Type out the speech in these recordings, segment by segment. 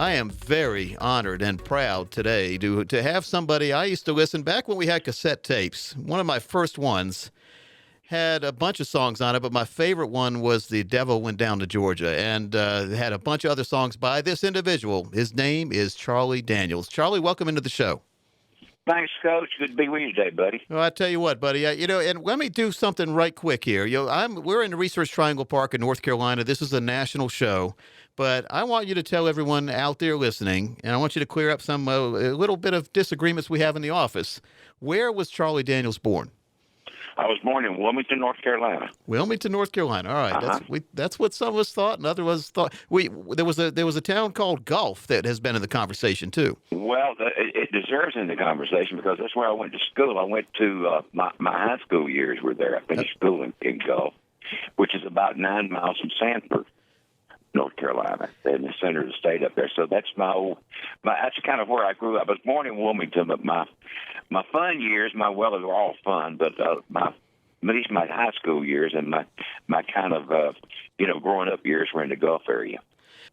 I am very honored and proud today to have somebody I used to listen back when we had cassette tapes. One of my first ones had a bunch of songs on it, but my favorite one was The Devil Went Down to Georgia, and it had a bunch of other songs by this individual. His name is Charlie Daniels. Charlie, welcome into the show. Thanks, Coach. Good to be with you today, buddy. Well, I tell you what, buddy, and let me do something right quick here. We're in the Research Triangle Park in North Carolina. This is a national show, but I want you to tell everyone out there listening, and I want you to clear up some a little bit of disagreements we have in the office. Where was Charlie Daniels born? I was born in Wilmington, North Carolina. Wilmington, North Carolina. All right, that's what some of us thought, and others thought. There was a town called Gulf that has been in the conversation too. Well, it deserves in the conversation because that's where I went to school. I went to my high school years were there. I finished school in Gulf, which is about 9 miles from Sanford, North Carolina, in the center of the state up there. So that's that's kind of where I grew up. I was born in Wilmington, but my fun years, they were all fun, but at least my high school years and my kind of growing up years were in the Gulf area.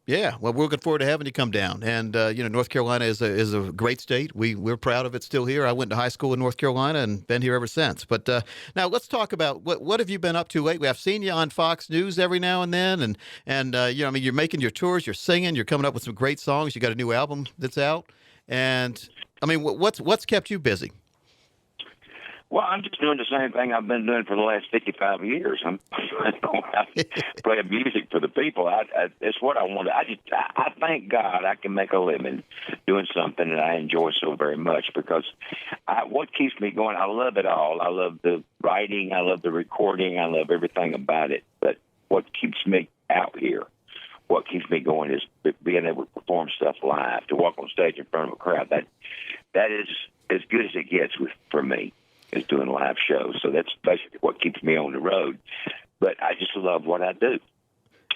Yeah, well, we're looking forward to having you come down. And North Carolina is a great state. We're proud of it still here. I went to high school in North Carolina and been here ever since. But now let's talk about what have you been up to lately? I've seen you on Fox News every now and then, and you're making your tours, you're singing, you're coming up with some great songs. You got a new album that's out, and I mean, what's kept you busy? Well, I'm just doing the same thing I've been doing for the last 55 years. I'm playing music for the people. It's what I want. I thank God I can make a living doing something that I enjoy so very much because what keeps me going, I love it all. I love the writing. I love the recording. I love everything about it. But what keeps me out here, what keeps me going is being able to perform stuff live, to walk on stage in front of a crowd. That is as good as it gets for me. Is doing live shows. So that's basically what keeps me on the road. But I just love what I do.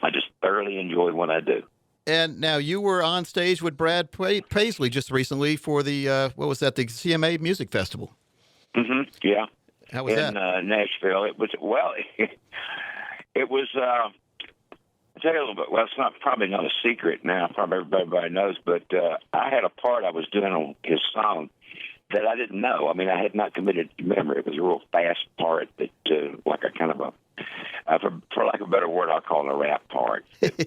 I just thoroughly enjoy what I do. And now you were on stage with Brad Paisley just recently for the, the CMA Music Festival. Mm-hmm. Yeah. How was that? In Nashville. It was, it was, I'll tell you a little bit. Well, it's probably not a secret now. Probably everybody knows. But I had a part I was doing on his song that I didn't know. I mean, I had not committed to memory. It was a real fast part that, like a kind of for lack of a better word, I'll call it a rap part,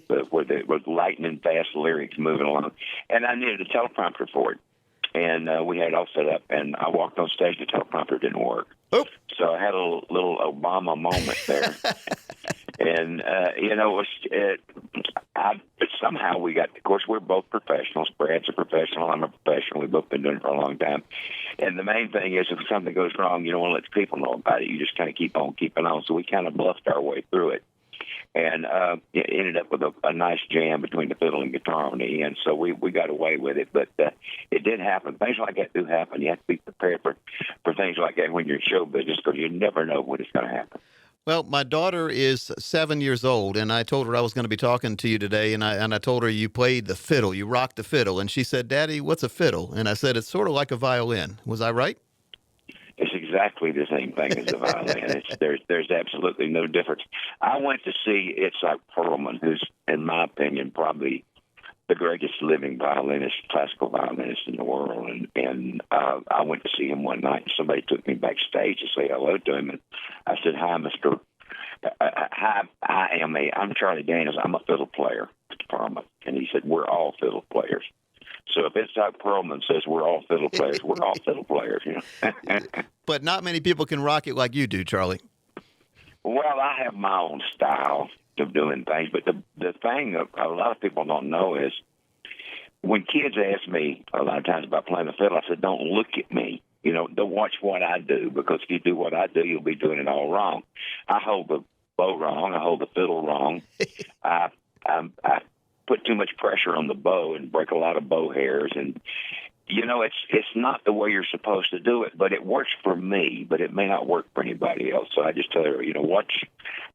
with lightning fast lyrics moving along. And I needed a teleprompter for it. And we had it all set up, and I walked on stage, the teleprompter didn't work. Oop. So I had a little Obama moment there. And, but somehow we got, of course, we're both professionals. Brad's a professional. I'm a professional. We've both been doing it for a long time. And the main thing is if something goes wrong, you don't want to let people know about it. You just kind of keep on keeping on. So we kind of bluffed our way through it. And it ended up with a nice jam between the fiddle and guitar on the end. So we got away with it. But it did happen. Things like that do happen. You have to be prepared for things like that when you're in show business because you never know when it's going to happen. Well, my daughter is 7 years old, and I told her I was going to be talking to you today, and I told her you played the fiddle, you rocked the fiddle, and she said, "Daddy, what's a fiddle?" And I said, "It's sort of like a violin." Was I right? It's exactly the same thing as a violin. There's absolutely no difference. I went to see Itzhak Perlman, who's, in my opinion, probably the greatest living violinist, classical violinist in the world. And I went to see him one night, and somebody took me backstage to say hello to him. And I said, "Hi, Mr. I'm Charlie Daniels. I'm a fiddle player, Mr. Perlman." And he said, "We're all fiddle players." So if Itzhak Perlman says we're all fiddle players, we're all fiddle players, But not many people can rock it like you do, Charlie. Well, I have my own style of doing things, but the thing a lot of people don't know is when kids ask me a lot of times about playing the fiddle, I said, "Don't look at me. Don't watch what I do, because if you do what I do, you'll be doing it all wrong. I hold the bow wrong. I hold the fiddle wrong. I put too much pressure on the bow and break a lot of bow hairs, and it's not the way you're supposed to do it, but it works for me, but it may not work for anybody else." So I just tell her, watch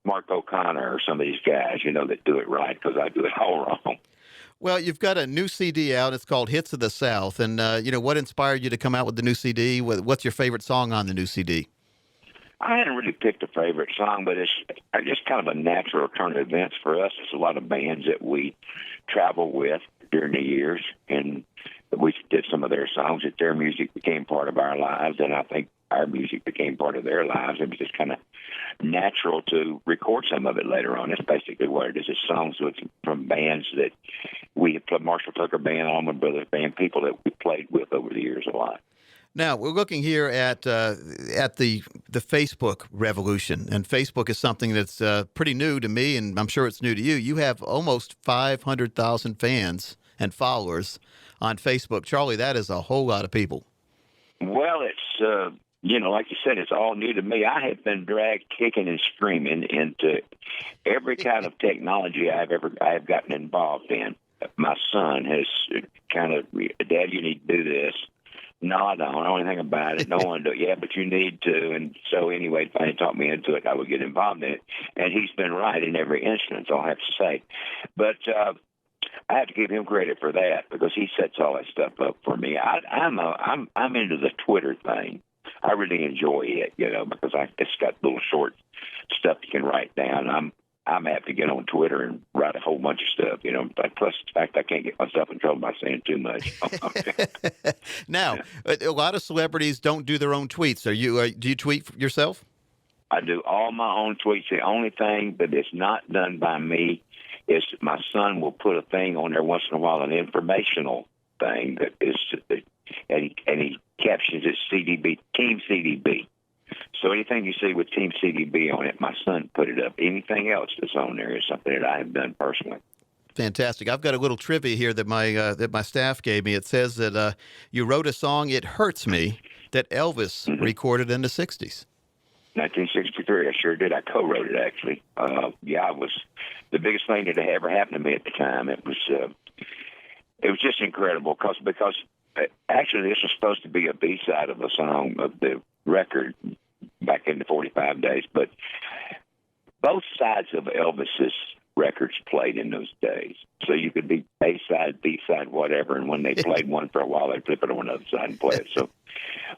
Mark O'Connor or some of these guys, that do it right, because I do it all wrong. Well, you've got a new CD out. It's called Hits of the South. And, what inspired you to come out with the new CD? What's your favorite song on the new CD? I hadn't really picked a favorite song, but it's just kind of a natural turn of events for us. It's a lot of bands that we traveled with during the years, and we did some of their songs. That their music became part of our lives, and I think our music became part of their lives. It was just kind of natural to record some of it later on. That's basically what it is. It's songs from bands that we have played, Marshall Tucker Band, Allman Brothers Band, people that we played with over the years a lot. Now we're looking here at the Facebook revolution, and Facebook is something that's pretty new to me, and I'm sure it's new to you. You have almost 500,000 fans and followers on Facebook, Charlie. That is a whole lot of people. Well, it's like you said, it's all new to me. I have been dragged kicking and screaming into every kind of technology I have gotten involved in. My son has kind of, Dad, you need to do this. No, I don't know anything about it. Don't want to do it. Yeah, but you need to. And so anyway, if he taught me into it, I would get involved in it. And he's been right in every instance, I'll have to say. But I have to give him credit for that because he sets all that stuff up for me. I'm into the Twitter thing. I really enjoy it, because it's got little short stuff you can write down. I'm apt to get on Twitter and write a whole bunch of stuff, plus the fact I can't get myself in trouble by saying too much. Now, a lot of celebrities don't do their own tweets. Do you tweet yourself? I do all my own tweets. The only thing that is not done by me is my son will put a thing on there once in a while, an informational thing that is, and he captions it CDB, Team CDB. So anything you see with Team CDB on it, my son put it up. Anything else that's on there is something that I have done personally. Fantastic. I've got a little trivia here that my staff gave me. It says that you wrote a song, "It Hurts Me," that Elvis recorded in the 60s. 1963, I sure did. I co-wrote it, actually. It was the biggest thing that had ever happened to me at the time. It was just incredible because actually this was supposed to be a B-side of the song of the record back in the 45 days, but both sides of Elvis's records played in those days. So you could be A-side, B-side, whatever, and when they played one for a while, they'd flip it on another side and play it. So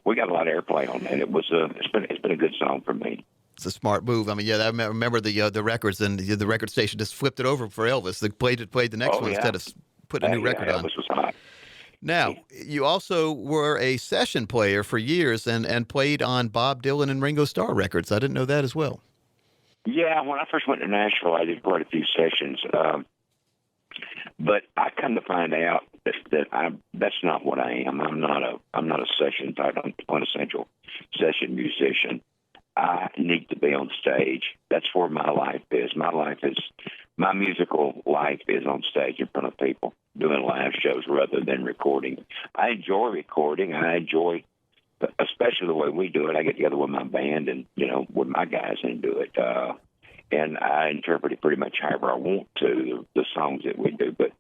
we got a lot of airplay on that. It's been a good song for me. It's a smart move. I mean, I remember the records, and the record station just flipped it over for Elvis. They played the next one instead of putting a new record on. Elvis was hot. Now, you also were a session player for years and played on Bob Dylan and Ringo Starr records. I didn't know that as well. Yeah, when I first went to Nashville, I did quite a few sessions. But I come to find out that that's not what I am. I'm not a session type. I'm a quintessential session musician. I need to be on stage. That's where my life is. My musical life is on stage in front of people, doing live shows rather than recording. I enjoy recording. I enjoy, especially the way we do it. I get together with my band and, with my guys and do it. And I interpret it pretty much however I want to, the songs that we do. But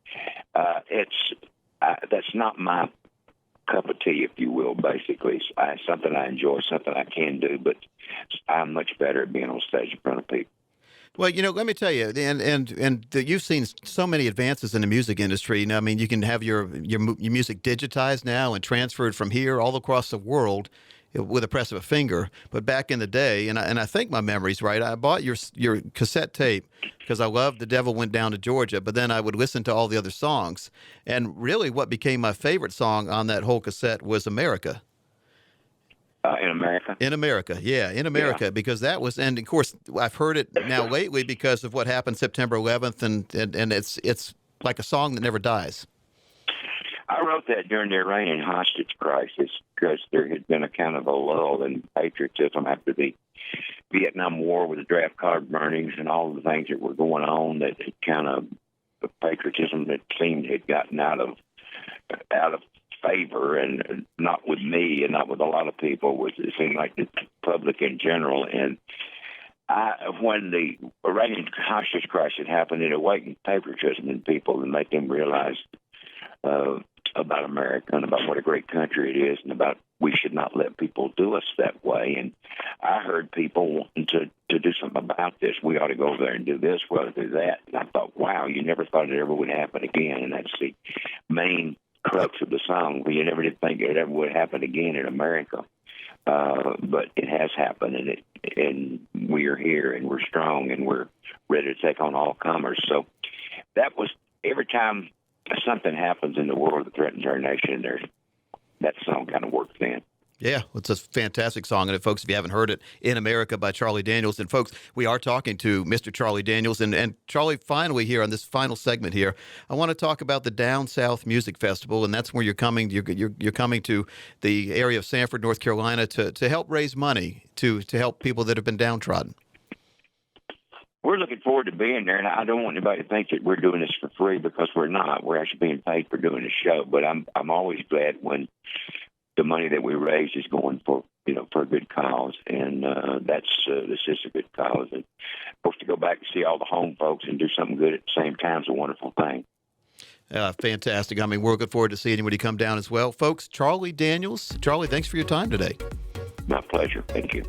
that's not my cup of tea, if you will, basically. It's something I enjoy, something I can do, but I'm much better at being on stage in front of people. Well, let me tell you, and you've seen so many advances in the music industry. I mean, you can have your music digitized now and transferred from here all across the world with a press of a finger. But back in the day, and I think my memory's right, I bought your cassette tape because I loved The Devil Went Down to Georgia, but then I would listen to all the other songs. And really what became my favorite song on that whole cassette was America. In America? In America, yeah, in America, because that was, and of course, I've heard it now lately because of what happened September 11th, and it's like a song that never dies. I wrote that during the Iranian hostage crisis because there had been a kind of a lull in patriotism after the Vietnam War with the draft card burnings and all of the things that were going on, that kind of the patriotism that seemed had gotten out of favor, and not with me and not with a lot of people. It seemed like the public in general. And when the Iranian hostage crisis happened, it awakened patriotism in people and made them realize about America and about what a great country it is, and about we should not let people do us that way. And I heard people wanting to do something about this. We ought to go over there and do this, we ought to do that. And I thought, wow, you never thought it ever would happen again. And that's the main crux of the song. You never did think it ever would happen again in America, but it has happened, and we are here, and we're strong, and we're ready to take on all comers. So that was every time something happens in the world that threatens our nation, that song kind of works in. Yeah, it's a fantastic song. And folks, if you haven't heard it, In America by Charlie Daniels. And folks, we are talking to Mr. Charlie Daniels. And Charlie, finally here on this final segment here, I want to talk about the Down South Music Festival. And that's where you're coming. You're coming to the area of Sanford, North Carolina to help raise money to help people that have been downtrodden. We're looking forward to being there, and I don't want anybody to think that we're doing this for free, because we're not. We're actually being paid for doing the show. But I'm always glad when the money that we raise is going for a good cause, and this is a good cause. And of course, to go back and see all the home folks and do something good at the same time is a wonderful thing. Fantastic. I mean, we're looking forward to seeing anybody come down as well. Folks, Charlie Daniels. Charlie, thanks for your time today. My pleasure. Thank you.